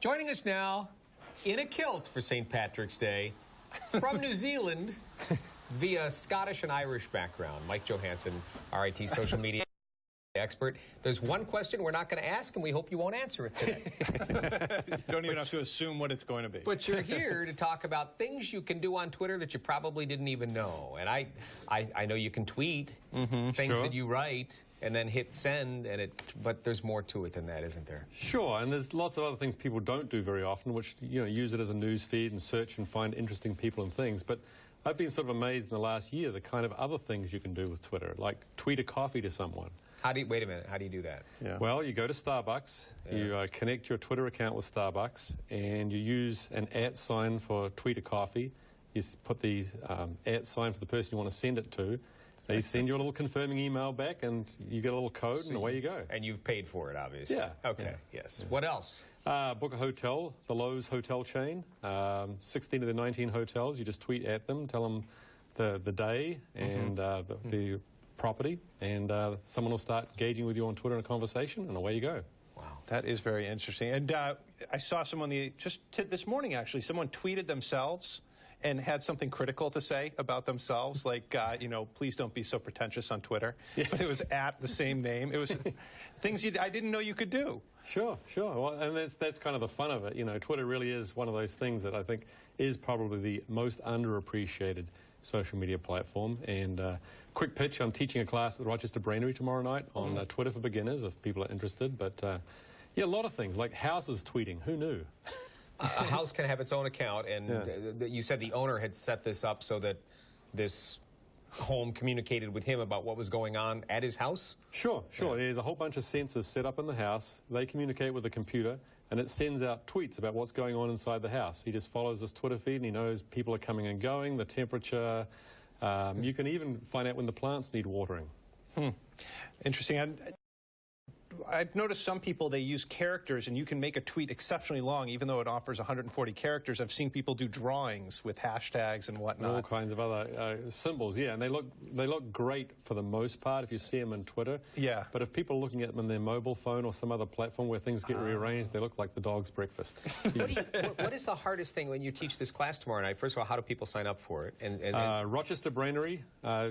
Joining us now in a kilt for St. Patrick's Day from New Zealand via Scottish and Irish background, Mike Johansson, RIT social media expert. There's one question we're not going to ask, and we hope you won't answer it today. You don't even have to assume what it's going to be. But you're here to talk about things you can do on Twitter that you probably didn't even know. And I know you can tweet things that you write and then hit send, but there's more to it than that, isn't there? Sure, and there's lots of other things people don't do very often, which, use it as a news feed and search and find interesting people and things. But I've been sort of amazed in the last year the kind of other things you can do with Twitter, like tweet a coffee to someone. Wait a minute, how do you do that? Yeah. Well, you go to Starbucks, you connect your Twitter account with Starbucks, and you use an @ sign for tweet a coffee. You put the @ sign for the person you want to send it to. They send you a little confirming email back, and you get a little code, and away you go. And you've paid for it, obviously. Yeah. Okay, yes. What else? Book a hotel, the Lowe's hotel chain, 16 of the 19 hotels. You just tweet at them, tell them the day and the property, and someone will start engaging with you on Twitter in a conversation, and away you go. Wow, that is very interesting. And I saw someone just this morning, actually, someone tweeted themselves and had something critical to say about themselves, like, please don't be so pretentious on Twitter. Yeah. But it was at the same name. It was things I didn't know you could do. Sure. Well, and that's kind of the fun of it. Twitter really is one of those things that I think is probably the most underappreciated social media platform. And quick pitch, I'm teaching a class at the Rochester Brainery tomorrow night on Twitter for beginners, if people are interested. But yeah, a lot of things, like houses tweeting. Who knew? A house can have its own account, and you said the owner had set this up so that this home communicated with him about what was going on at his house? Sure. There's a whole bunch of sensors set up in the house. They communicate with the computer, and it sends out tweets about what's going on inside the house. He just follows this Twitter feed, and he knows people are coming and going, the temperature. You can even find out when the plants need watering. Interesting. I've noticed some people, they use characters, and you can make a tweet exceptionally long, even though it offers 140 characters. I've seen people do drawings with hashtags and whatnot. All kinds of other symbols, yeah, and they look great for the most part if you see them on Twitter. Yeah. But if people are looking at them on their mobile phone or some other platform where things get rearranged, they look like the dog's breakfast. What is the hardest thing when you teach this class tomorrow night? First of all, how do people sign up for it? Rochester Brainery,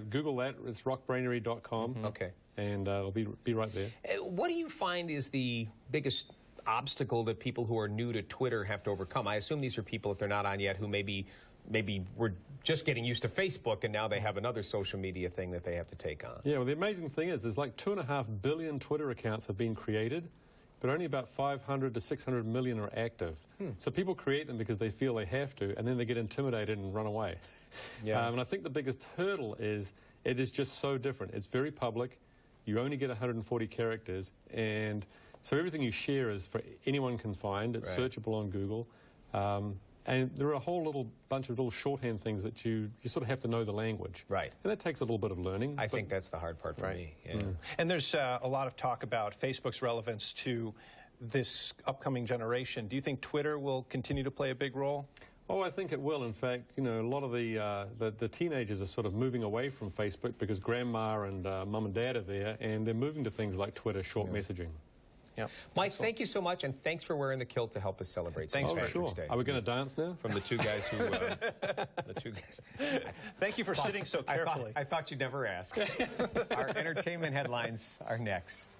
Google that. It's rockbrainery.com. Okay. And it'll be right there. What do you find is the biggest obstacle that people who are new to Twitter have to overcome? I assume these are people, if they're not on yet, who maybe were just getting used to Facebook, and now they have another social media thing that they have to take on. Yeah, well, the amazing thing is there's like 2.5 billion Twitter accounts have been created, but only about 500 to 600 million are active. So people create them because they feel they have to, and then they get intimidated and run away. Yeah. And I think the biggest hurdle is it is just so different. It's very public. You only get 140 characters, and so everything you share is for anyone can find. It's searchable on Google, and there are a whole little bunch of little shorthand things that you sort of have to know the language. Right. And that takes a little bit of learning. I think that's the hard part for me. Yeah. And there's a lot of talk about Facebook's relevance to this upcoming generation. Do you think Twitter will continue to play a big role? Oh, I think it will. In fact, a lot of the teenagers are sort of moving away from Facebook because grandma and mum and dad are there, and they're moving to things like Twitter, short messaging. Yeah. Mike, thank you so much, and thanks for wearing the kilt to help us celebrate St. Patrick's Day. Are we going to dance now? From the two guys who, the two guys. Thank you for sitting so carefully. I thought you'd never ask. Our entertainment headlines are next.